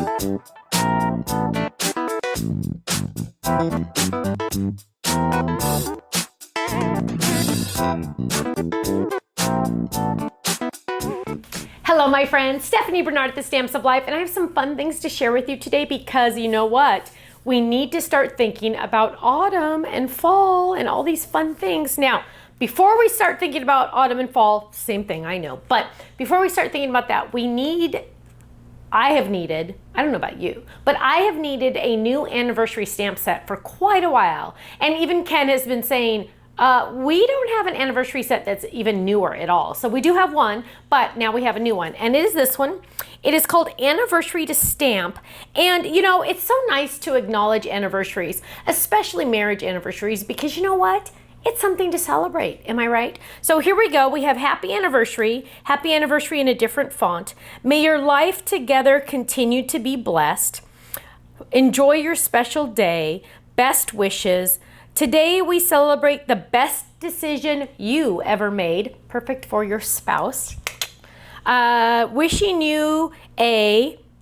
Hello my friends, Stephanie Bernard at the Stamps of Life, and I have some fun things to share with you today because you know what? We need to start thinking about autumn and fall and all these fun things. Now, before we start thinking about autumn and fall, same thing, I know, but before we start thinking about that, I have needed, I don't know about you, but I have needed a new anniversary stamp set for quite a while. And even Ken has been saying, we don't have an anniversary set that's even newer at all. So we do have one, but now we have a new one. And it is this one. It is called Anniversary to Stamp. And you know, it's so nice to acknowledge anniversaries, especially marriage anniversaries, because you know what? It's something to celebrate, am I right? So here we go. We have happy anniversary in a different font. May your life together continue to be blessed. Enjoy your special day. Best wishes. Today we celebrate the best decision you ever made. Perfect for your spouse. Wishing you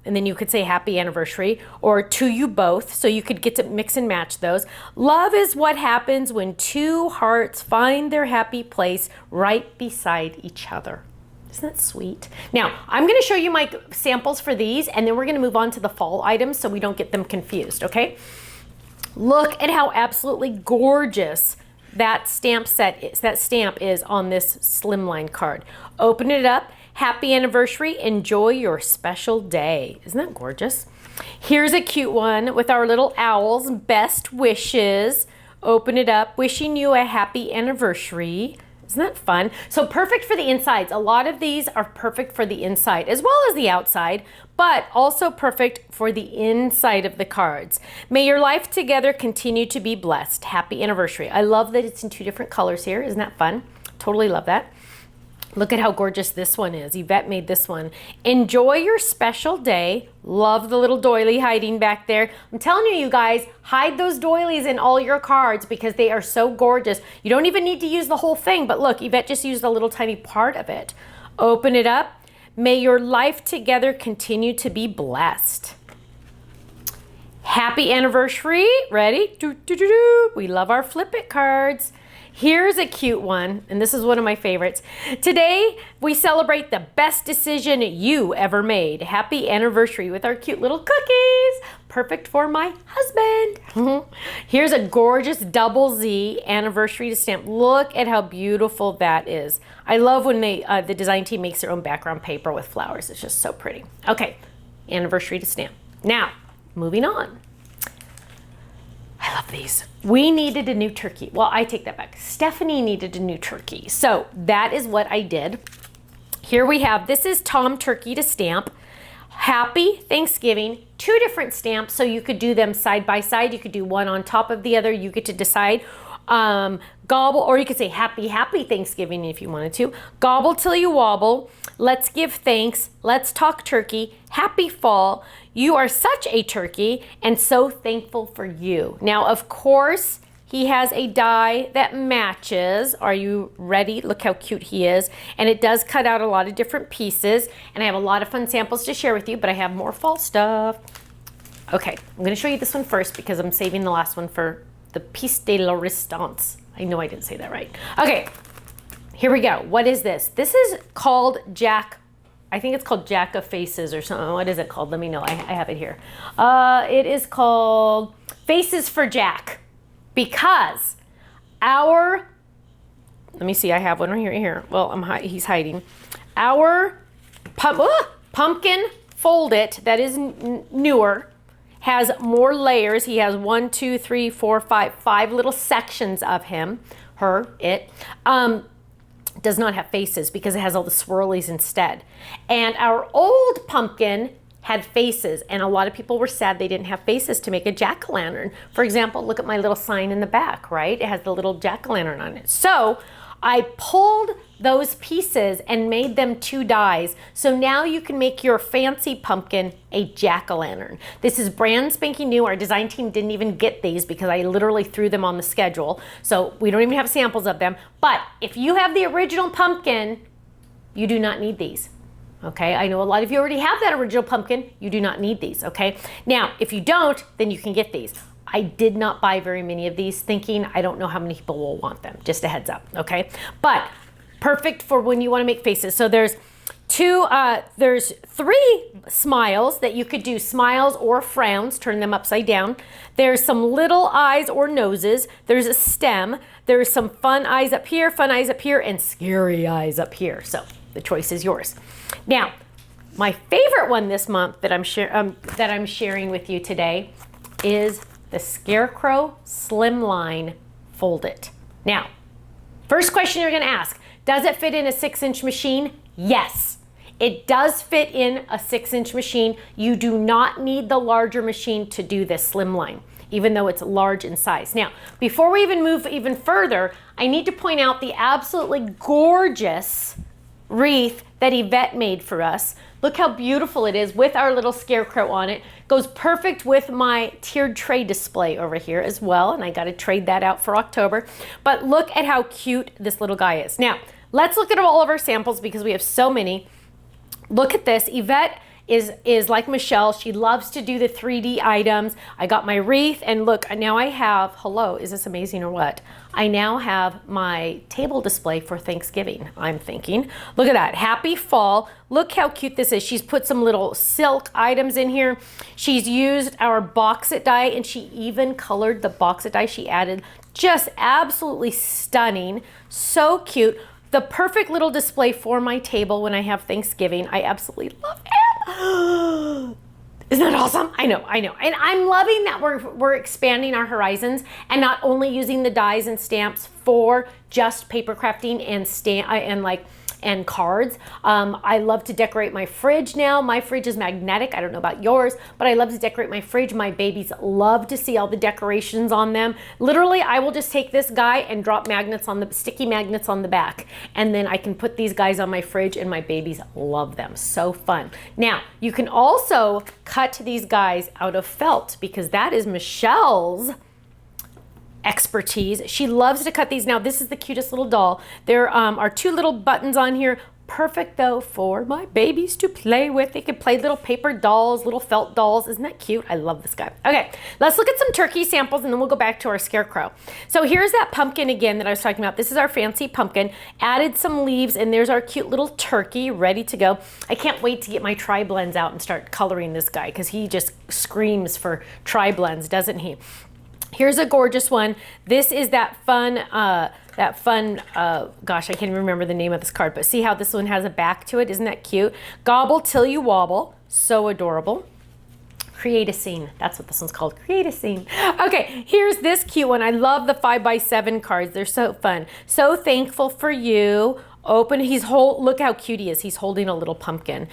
and then you could say happy anniversary, or to you both, so you could get to mix and match those. Love is what happens when two hearts find their happy place right beside each other. Isn't that sweet? Now, I'm gonna show you my samples for these, and then we're gonna move on to the fall items so we don't get them confused, okay? Look at how absolutely gorgeous that stamp is on this Slimline card. Open it up. Happy anniversary. Enjoy your special day. Isn't that gorgeous? Here's a cute one with our little owls. Best wishes. Open it up. Wishing you a happy anniversary. Isn't that fun? So perfect for the insides. A lot of these are perfect for the inside as well as the outside, but also perfect for the inside of the cards. May your life together continue to be blessed. Happy anniversary. I love that it's in two different colors here. Isn't that fun? Totally love that. Look at how gorgeous this one is. Yvette made this one. Enjoy your special day. Love the little doily hiding back there. I'm telling you, you guys, hide those doilies in all your cards because they are so gorgeous. You don't even need to use the whole thing, but look, Yvette just used a little tiny part of it. Open it up. May your life together continue to be blessed. Happy anniversary. Ready? We love our Flip It cards. Here's a cute one, and this is one of my favorites. Today, we celebrate the best decision you ever made. Happy anniversary with our cute little cookies. Perfect for my husband. Here's a gorgeous double Z anniversary to stamp. Look at how beautiful that is. I love when the design team makes their own background paper with flowers. It's just so pretty. Okay, anniversary to stamp. Now, moving on. I love these. We needed a new turkey. Well, I take that back. Stephanie needed a new turkey. So that is what I did. Here we have, this is Tom Turkey to stamp. Happy Thanksgiving. Two different stamps, so you could do them side by side. You could do one on top of the other. You get to decide. Gobble, or you could say happy Thanksgiving if you wanted to. Gobble till you wobble. Let's give thanks. Let's talk turkey. Happy fall. You are such a turkey and so thankful for you. Now, of course, he has a die that matches. Are you ready? Look how cute he is. And it does cut out a lot of different pieces. And I have a lot of fun samples to share with you, but I have more fall stuff. Okay, I'm gonna show you this one first because I'm saving the last one for the piece de la resistance. I know I didn't say that right. Okay, here we go. What is this? This is called Jack. I think it's called Jack of Faces or something. What is it called? Let me know. I have it here. It is called Faces4Jack because let me see, I have one right here. Well, he's hiding. Our pumpkin Fold It, that is newer, has more layers. He has 1, 2, 3, 4, 5 little sections of him, it. Does not have faces because it has all the swirlies instead. And our old pumpkin had faces, and a lot of people were sad they didn't have faces to make a jack-o'-lantern. For example, look at my little sign in the back, right? It has the little jack-o'-lantern on it. So I pulled those pieces and made them 2 dies. So now you can make your fancy pumpkin a jack-o'-lantern. This is brand spanking new. Our design team didn't even get these because I literally threw them on the schedule. So we don't even have samples of them. But if you have the original pumpkin, you do not need these. Okay, I know a lot of you already have that original pumpkin. You do not need these, okay? Now, if you don't, then you can get these. I did not buy very many of these thinking I don't know how many people will want them. Just a heads up, okay? But perfect for when you want to make faces. So there's three smiles that you could do, smiles or frowns, turn them upside down. There's some little eyes or noses. There's a stem. There's some fun eyes up here, and scary eyes up here. So the choice is yours. Now, my favorite one this month that I'm sharing with you today is the Scarecrow Slimline Fold It. Now, first question you're going to ask, does it fit in a 6-inch machine? Yes, it does fit in a 6-inch machine. You do not need the larger machine to do this Slimline, even though it's large in size. Now, before we even move even further, I need to point out the absolutely gorgeous wreath that Yvette made for us. Look how beautiful it is with our little scarecrow on it. Goes perfect with my tiered tray display over here as well, and I got to trade that out for October. But look at how cute this little guy is. Now, let's look at all of our samples because we have so many. Look at this. Yvette is like Michelle. She loves to do the 3D items. I got my wreath, and look, now I have, hello, is this amazing or what? I now have my table display for Thanksgiving, I'm thinking. Look at that, happy fall. Look how cute this is. She's put some little silk items in here. She's used our box-it die, and she even colored the box-it die she added. Just absolutely stunning, so cute. The perfect little display for my table when I have Thanksgiving. I absolutely love it. Isn't that awesome? I know. And I'm loving that we're expanding our horizons and not only using the dies and stamps for just paper crafting and cards. I love to decorate my fridge now. My fridge is magnetic. I don't know about yours, but I love to decorate my fridge. My babies love to see all the decorations on them. Literally, I will just take this guy and drop sticky magnets on the back, and then I can put these guys on my fridge, and my babies love them. So fun. Now, you can also cut these guys out of felt because that is Michelle's expertise. She loves to cut these. Now, this is the cutest little doll. There are 2 little buttons on here. Perfect, though, for my babies to play with. They can play little paper dolls, little felt dolls. Isn't that cute? I love this guy. Okay, let's look at some turkey samples, and then we'll go back to our scarecrow. So here's that pumpkin again that I was talking about. This is our fancy pumpkin. Added some leaves, and there's our cute little turkey ready to go. I can't wait to get my tri-blends out and start coloring this guy because he just screams for tri-blends, doesn't he? Here's a gorgeous one. This is that fun, gosh, I can't even remember the name of this card, but see how this one has a back to it? Isn't that cute? Gobble till you wobble. So adorable. Create a scene. That's what this one's called. Create a scene. Okay, here's this cute one. I love the 5x7 cards. They're so fun. So thankful for you. Look how cute he is. He's holding a little pumpkin.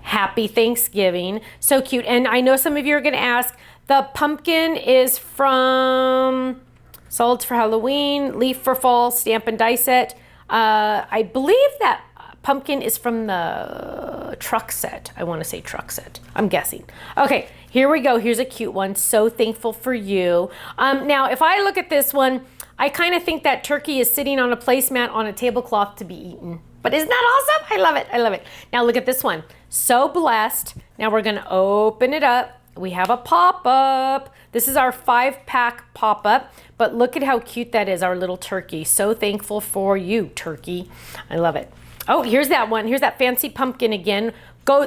Happy Thanksgiving. So cute. And I know some of you are going to ask, the pumpkin is from Solids for Halloween, Leaf for Fall, Stamp and Die Set. I believe that pumpkin is from the truck set. I want to say truck set. I'm guessing. Okay, here we go. Here's a cute one. So thankful for you. Now, if I look at this one, I kind of think that turkey is sitting on a placemat on a tablecloth to be eaten. But isn't that awesome? I love it. I love it. Now look at this one. So blessed. Now we're going to open it up. We have a pop-up. This is our 5-pack pop-up, but look at how cute that is, our little turkey. So thankful for you, turkey. I love it. Oh, here's that one. Here's that fancy pumpkin again.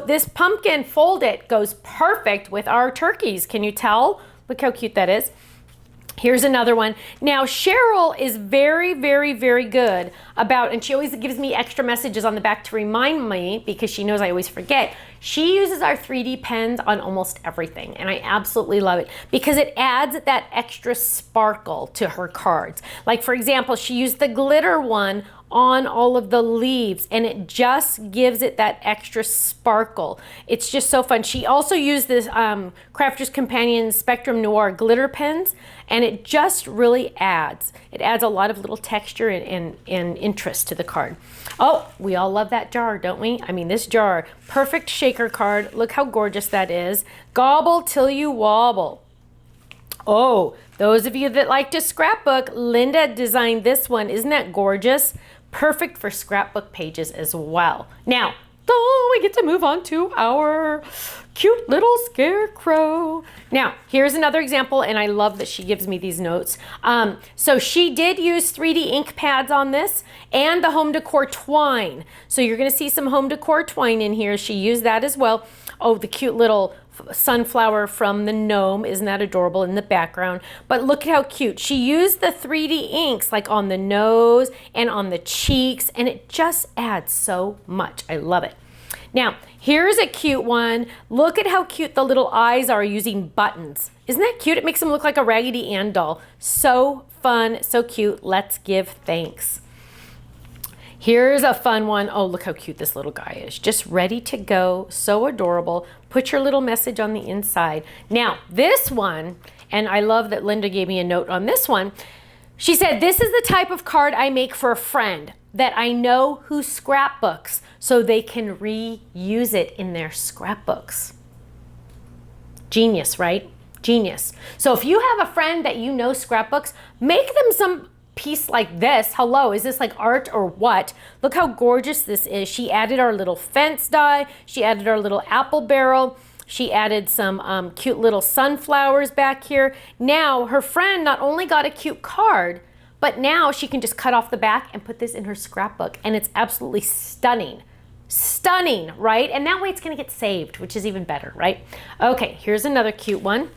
This pumpkin, fold it, goes perfect with our turkeys. Can you tell? Look how cute that is. Here's another one. Now, Cheryl is very, very, very good about, and she always gives me extra messages on the back to remind me because she knows I always forget. She uses our 3D pens on almost everything, and I absolutely love it because it adds that extra sparkle to her cards. Like, for example, she used the glitter one on all of the leaves, and it just gives it that extra sparkle. It's just so fun. She also used this Crafter's Companion Spectrum Noir glitter pens, and it just really adds. It adds a lot of little texture and interest to the card. Oh, we all love that jar, don't we? I mean, this jar, perfect shaker card. Look how gorgeous that is. Gobble till you wobble. Oh, those of you that like to scrapbook, Linda designed this one. Isn't that gorgeous? Perfect for scrapbook pages as well. Now, We get to move on to our cute little Scarecrow. Now, here's another example, and I love that she gives me these notes. So she did use 3D ink pads on this and the home decor twine. So you're gonna see some home decor twine in here. She used that as well. Oh, the cute little sunflower from the gnome. Isn't that adorable in the background? But look at how cute. She used the 3D inks like on the nose and on the cheeks, and it just adds so much. I love it. Now, here's a cute one. Look at how cute the little eyes are using buttons. Isn't that cute? It makes them look like a Raggedy Ann doll. So fun, so cute. Let's give thanks. Here's a fun one. Oh, look how cute this little guy is. Just ready to go. So adorable. Put your little message on the inside. Now, this one, and I love that Linda gave me a note on this one. She said, this is the type of card I make for a friend that I know who scrapbooks so they can reuse it in their scrapbooks. Genius, right? Genius. So if you have a friend that you know scrapbooks, make them some piece like this. Hello, is this like art or what? Look how gorgeous this is. She added our little fence die. She added our little apple barrel. She added some cute little sunflowers back here. Now her friend not only got a cute card, but now she can just cut off the back and put this in her scrapbook, and it's absolutely stunning. Stunning, right? And that way it's gonna get saved, which is even better, right? Okay, here's another cute one.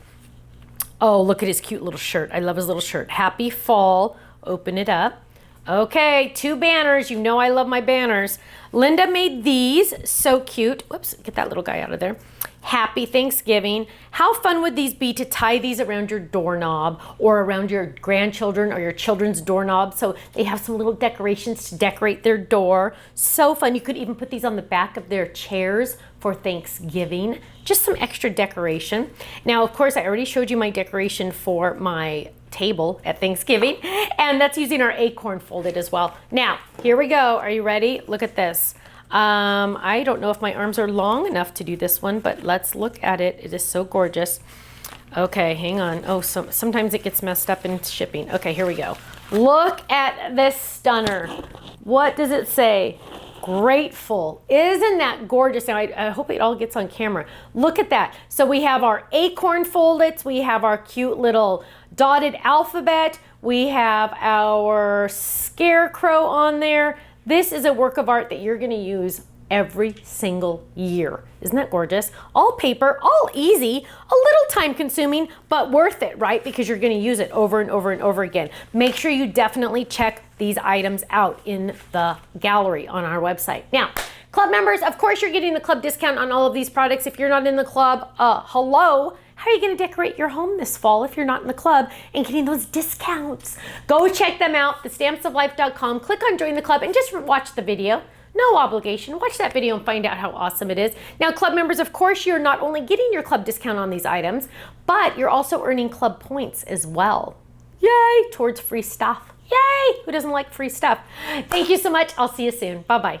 Oh, look at his cute little shirt. I love his little shirt. Happy fall. Open it up. Okay, 2 banners. You know I love my banners. Linda made these. So cute. Whoops, get that little guy out of there. Happy Thanksgiving. How fun would these be to tie these around your doorknob or around your grandchildren or your children's doorknob so they have some little decorations to decorate their door. So fun. You could even put these on the back of their chairs for Thanksgiving. Just some extra decoration. Now, of course, I already showed you my decoration for my table at Thanksgiving, and that's using our acorn folded as well. Now, here we go. Are you ready? Look at this. I don't know if my arms are long enough to do this one, but let's look at it. It is so gorgeous. Okay, hang on. Oh, sometimes it gets messed up in shipping. Okay, here we go. Look at this stunner. What does it say? Grateful. Isn't that gorgeous? Now, I hope it all gets on camera. Look at that. So we have our acorn foldets. We have our cute little dotted alphabet. We have our scarecrow on there. This is a work of art that you're going to use every single year. Isn't that gorgeous? All paper, all easy, a little time consuming, but worth it, right? Because you're going to use it over and over and over again. Make sure you definitely check these items out in the gallery on our website. Now, club members, of course you're getting the club discount on all of these products. If you're not in the club, hello. How are you going to decorate your home this fall if you're not in the club and getting those discounts? Go check them out, thestampsoflife.com. Click on Join the Club and just watch the video. No obligation. Watch that video and find out how awesome it is. Now, club members, of course, you're not only getting your club discount on these items, but you're also earning club points as well. Yay! Towards free stuff. Yay! Who doesn't like free stuff? Thank you so much. I'll see you soon. Bye-bye.